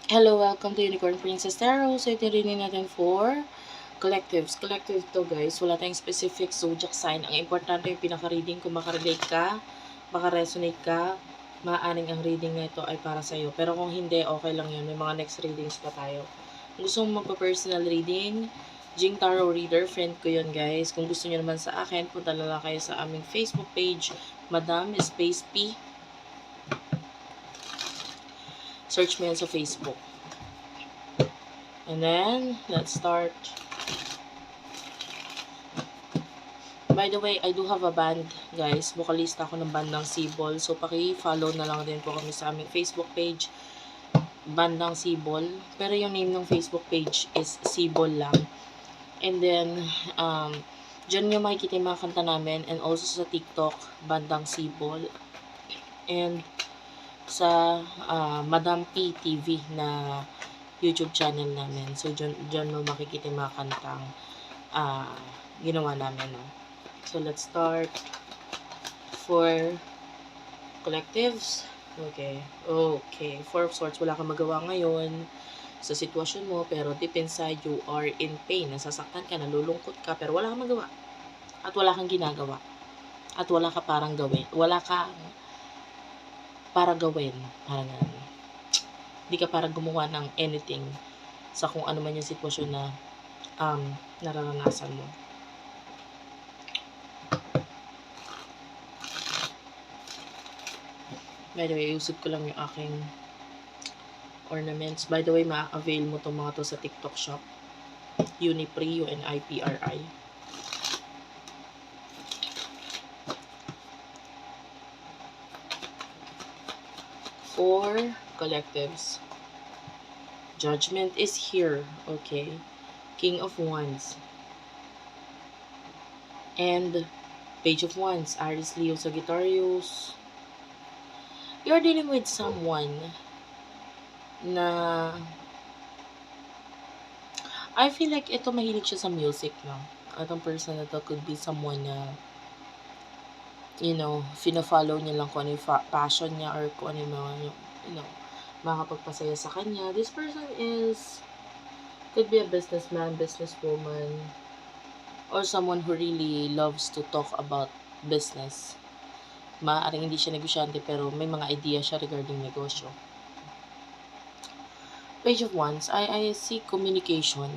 Hello, welcome to Unicorn Princess Tarot. So, ito rin natin for collectives. Collective to guys. Wala tayong specific zodiac sign. Ang importante yung pinaka-reading. Kung makarelate ka, makaresonate ka, maaaring ang reading na ito ay para sa'yo. Pero kung hindi, okay lang yun. May mga next readings pa tayo. Kung gusto mong magpa-personal reading, Jing Tarot Reader, friend ko yun guys. Kung gusto nyo naman sa akin, punta na lang kayo sa aming Facebook page, Madam Space P. Search mo yan sa Facebook. And then, let's start. By the way, I do have a band, guys. Vocalista ako ng bandang Sibol. So, paki-follow na lang din po kami sa aming Facebook page, bandang Sibol. Pero yung name ng Facebook page is Sibol lang. And then, dyan nyo makikita yung mga kanta namin. And also sa TikTok, bandang Sibol. And sa Madam P TV na YouTube channel namin. So, dyan mo makikita yung mga kantang ginawa namin. No? So, let's start for collectives. Okay. Four of Swords, wala kang magawa ngayon sa sitwasyon mo, pero deep inside, you are in pain. Nasasaktan ka, nalulungkot ka, pero wala kang magawa. At wala kang ginagawa. At wala ka parang gawin. Wala ka para gawin. Parang hindi ka parang gumawa ng anything sa kung ano man yung sitwasyon na nararanasan mo. By the way, iusap ko lang yung aking ornaments. By the way, ma-avail mo itong mga to sa TikTok shop. Unipri, UNIPRI. For collectives. Judgment is here. Okay. King of Wands. And Page of Wands. Aries, Leo, Sagittarius. You're dealing with someone na I feel like ito mahilig siya sa music, no? Atong person na to could be someone na fina-follow niya lang kung ano yung passion niya or kung ano yung mga, makakapagpasaya sa kanya. This person could be a businessman, businesswoman, or someone who really loves to talk about business. Maaaring hindi siya negosyante pero may mga idea siya regarding negosyo. Page of Wands, I see communication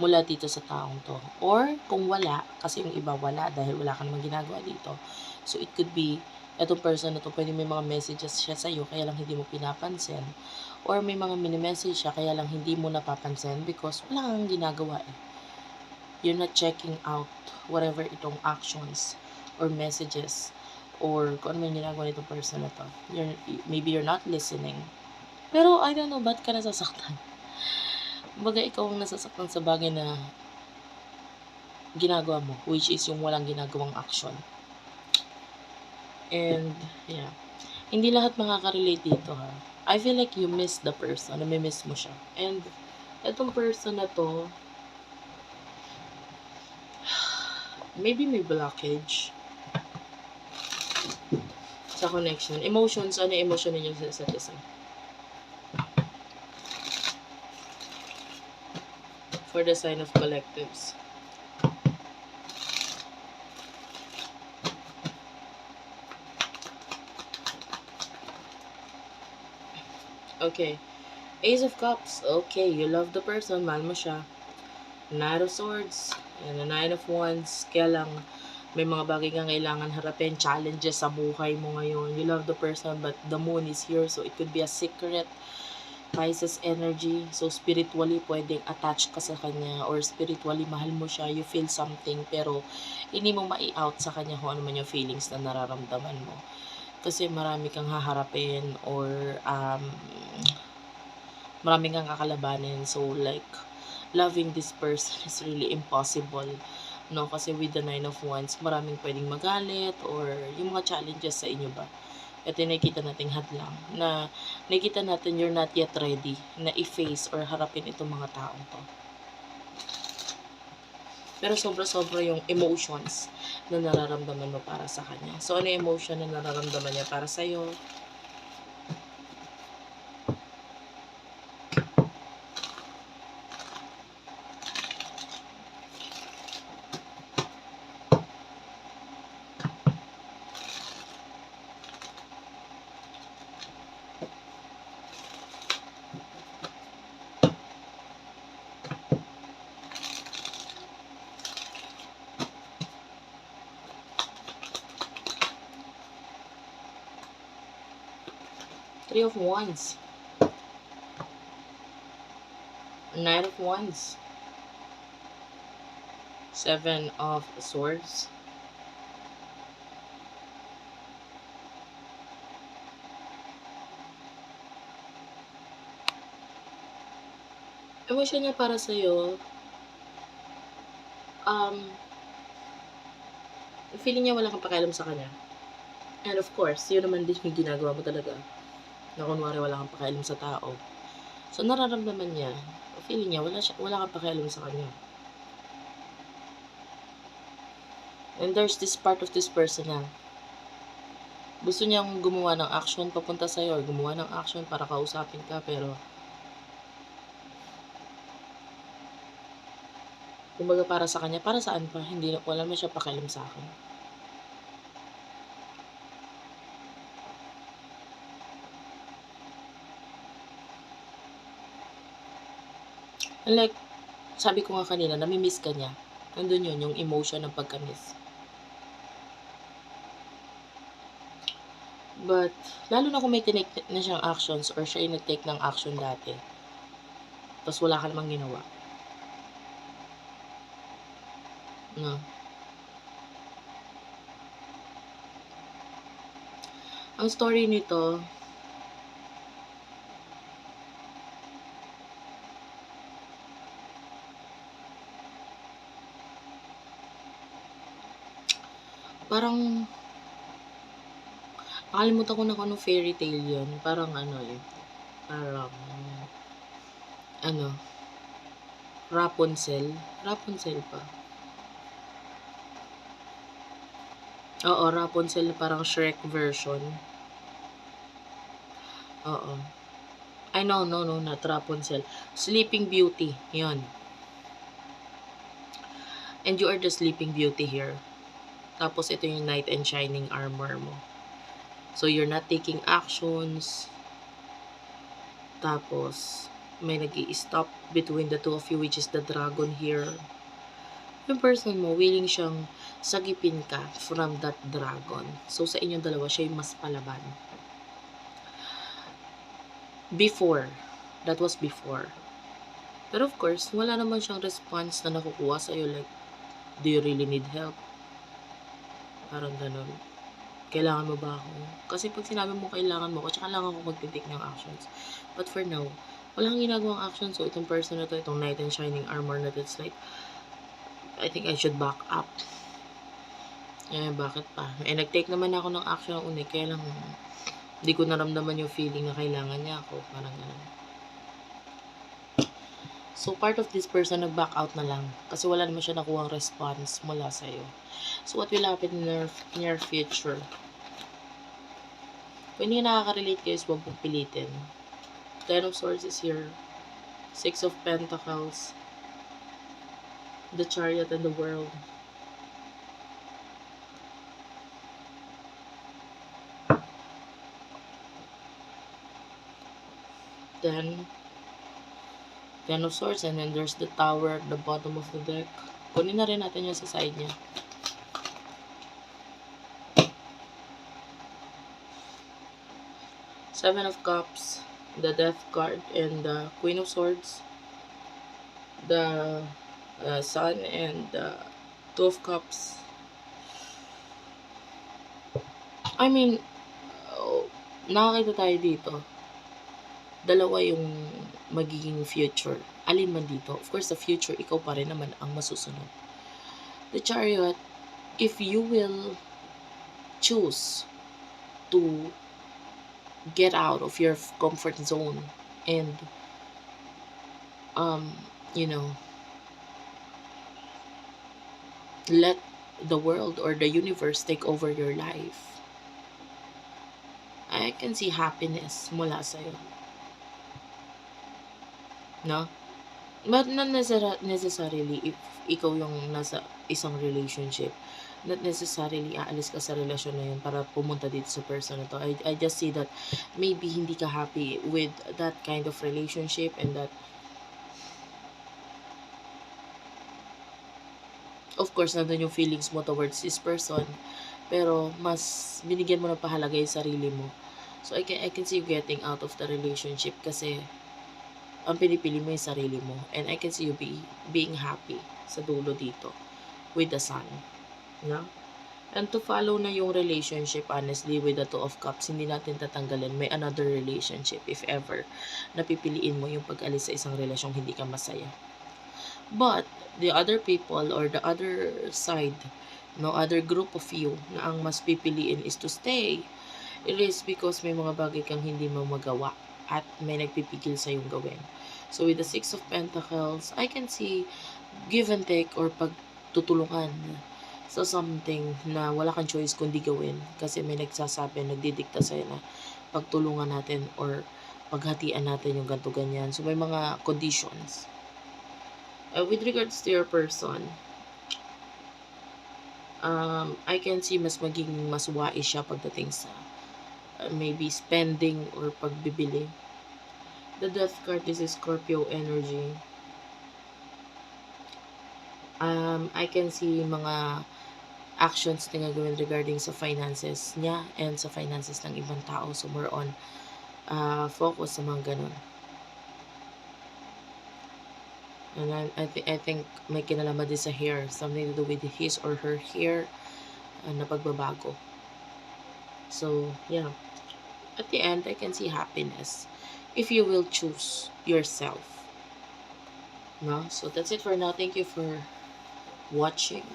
mula dito sa taong to. Or kung wala, kasi yung iba wala dahil wala ka namang ginagawa dito. So it could be, etong person na to, pwede may mga messages siya sa'yo, kaya lang hindi mo pinapansin. Or may mga mini-message siya, kaya lang hindi mo napapansin because wala kang ginagawa eh. You're not checking out whatever itong actions or messages or kung ano man ginagawa nitong person na to. Maybe you're not listening. Pero I don't know, ba't ka nasasaktan? Baga ikaw ang nasasaktan sa bagay na ginagawa mo, which is yung walang ginagawang action. And, yeah. Hindi lahat makaka-relate dito, ha. I feel like you miss the person, nami-miss mo siya. And, etong person na to, maybe may blockage sa connection. Emotions, ano yung emotion ninyo sa isa't isa? For the sign of collectives. Okay. Ace of Cups. Okay, you love the person, mahal mo siya. Knight of Swords. And the Nine of Wands. Kaya lang, may mga bagay kang kailangan harapin, challenges sa buhay mo ngayon. You love the person, but the moon is here, so it could be a secret. Pisces energy. So, spiritually, pwedeng attach ka sa kanya or spiritually, mahal mo siya. You feel something, pero hindi mo mai-out sa kanya kung ano man yung feelings na nararamdaman mo. Kasi marami kang haharapin or marami kang kakalabanin. So, like, loving this person is really impossible. No? Kasi with the Nine of Wands, maraming pwedeng magalit or yung mga challenges sa inyo ba. Ito yung nakikita nating hadlang na nakikita natin you're not yet ready na i-face or harapin itong mga taong to. Pero sobra-sobra yung emotions na nararamdaman mo para sa kanya. So, ano yung emotion na nararamdaman niya para sa'yo? Three of Wands. Knight of Wands. Seven of Swords. Emosyon niya para sa'yo, feeling niya wala kang pakialam sa kanya. And of course, yun naman din yung ginagawa mo talaga. Na kunwari wala kang pakialam sa tao. So, nararamdaman niya, feeling niya wala kang pakialam sa kanya. And there's this part of this person na gusto niyang gumawa ng action papunta sa'yo or gumawa ng action para kausapin ka, pero kumbaga para sa kanya, para saan pa? Wala naman siya pakialam sa akin. And like, sabi ko nga kanina, namimiss ka niya. Nandun yun, yung emotion ng pagka-miss. But, lalo na kung may tinake na siyang actions or siya yung nag-take ng action dati. Tapos wala ka namang ginawa. No. Ang story nito, parang nakalimutan ko na kung anong fairy tale yun. Parang Rapunzel. Rapunzel pa. Oo, Rapunzel, parang Shrek version. Oo. Ay, no, not Rapunzel. Sleeping Beauty, yun. And you are the Sleeping Beauty here. Tapos, ito yung Knight in Shining Armor mo. So, you're not taking actions. Tapos, may nag-i-stop between the two of you, which is the dragon here. Yung person mo, willing siyang sagipin ka from that dragon. So, sa inyong dalawa, siya yung mas palaban. Before. That was before. Pero of course, wala naman siyang response na nakukuha sa'yo. Like, do you really need help? Parang ganun. Kailangan mo ba ako? Kasi pag sinabi mo kailangan mo ako, tsaka kailangan ko mag-take ng actions. But for now, walang ginagawang actions. So, itong person na to, itong Knight in Shining Armor na to, it's like, I think I should back up. Bakit pa? Nag-take naman ako ng action ng una, kaya lang, hindi ko naramdaman yung feeling na kailangan niya ako. Parang ganun. So, part of this person nag-back out na lang. Kasi wala naman siya nakuha ang response mula sa'yo. So, what will happen in your future? Kung hindi nakaka-relate guys, huwag mong pilitin. Ten of Swords is here. Six of Pentacles. The Chariot and the World. Then, Ten of Swords, and then there's the Tower at the bottom of the deck. Kunin na rin natin yung sa side niya. Seven of Cups, the Death card, and the Queen of Swords, the Sun, and the Two of Cups. I mean, nakakita tayo dito. Dalawa yung magiging future. Alin man dito. Of course, the future, ikaw pa rin naman ang masusunod. The Chariot, if you will choose to get out of your comfort zone and, let the world or the universe take over your life, I can see happiness mula sa'yo. No? But not necessarily if ikaw yung nasa isang relationship. Not necessarily aalis ka sa relasyon na yun para pumunta dito sa person na to. I just see that maybe hindi ka happy with that kind of relationship, and that of course nandun yung feelings mo towards this person, pero mas binigyan mo ng pahalaga yung sarili mo. So, I can see you getting out of the relationship kasi ang pinipili mo yung sarili mo. And I can see you being happy sa dulo dito with the sun. No? And to follow na yung relationship, honestly, with the Two of Cups, hindi natin tatanggalin. May another relationship, if ever, napipiliin mo yung pag-alis sa isang relasyong hindi ka masaya. But, the other people or the other side, no other group of you na ang mas pipiliin is to stay. It is because may mga bagay kang hindi mo magawa at may nagpipigil sa yung gawin. So, with the Six of Pentacles, I can see give and take or pagtutulungan sa something na wala kang choice kundi gawin kasi may nagsasabi, nagdidikta sa'yo na pagtulungan natin or paghatian natin yung ganto ganyan. So, may mga conditions. With regards to your person, I can see mas maging mas wais siya pagdating sa maybe spending or pagbibili. The Death card, this is Scorpio energy. I can see mga actions na gagawin regarding sa finances niya and sa finances ng ibang tao. So, more on focus sa mga ganun. And I think may kinalaman din sa hair. Something to do with his or her hair na pagbabago. So, yeah. At the end, I can see happiness if you will choose yourself. No? So, that's it for now. Thank you for watching.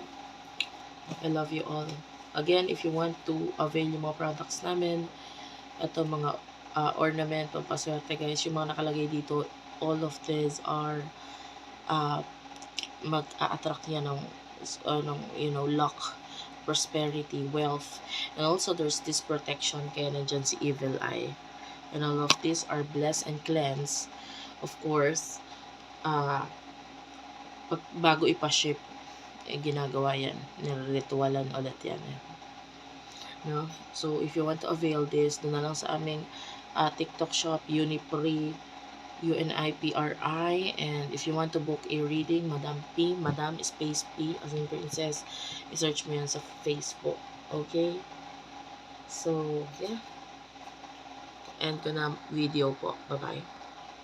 I love you all. Again, if you want to avail yung mga products namin, ito mga ornament, pampaswerte guys, yung mga nakalagay dito, all of these are mag-a-attract niya ng luck, prosperity, wealth, and also there's this protection kaya nandyan si evil eye. And all of these are blessed and cleansed. Of course, bago ipa-ship, ginagawa yan, niritualan ulit yan. No? So, if you want to avail this, doon na lang sa aming TikTok shop, Unipri, UNIPRI. And if you want to book a reading, Madam P, Madam Space P, as in Princess, i-search mo yan sa Facebook. Okay? So, yeah. End ko na video po. Bye-bye.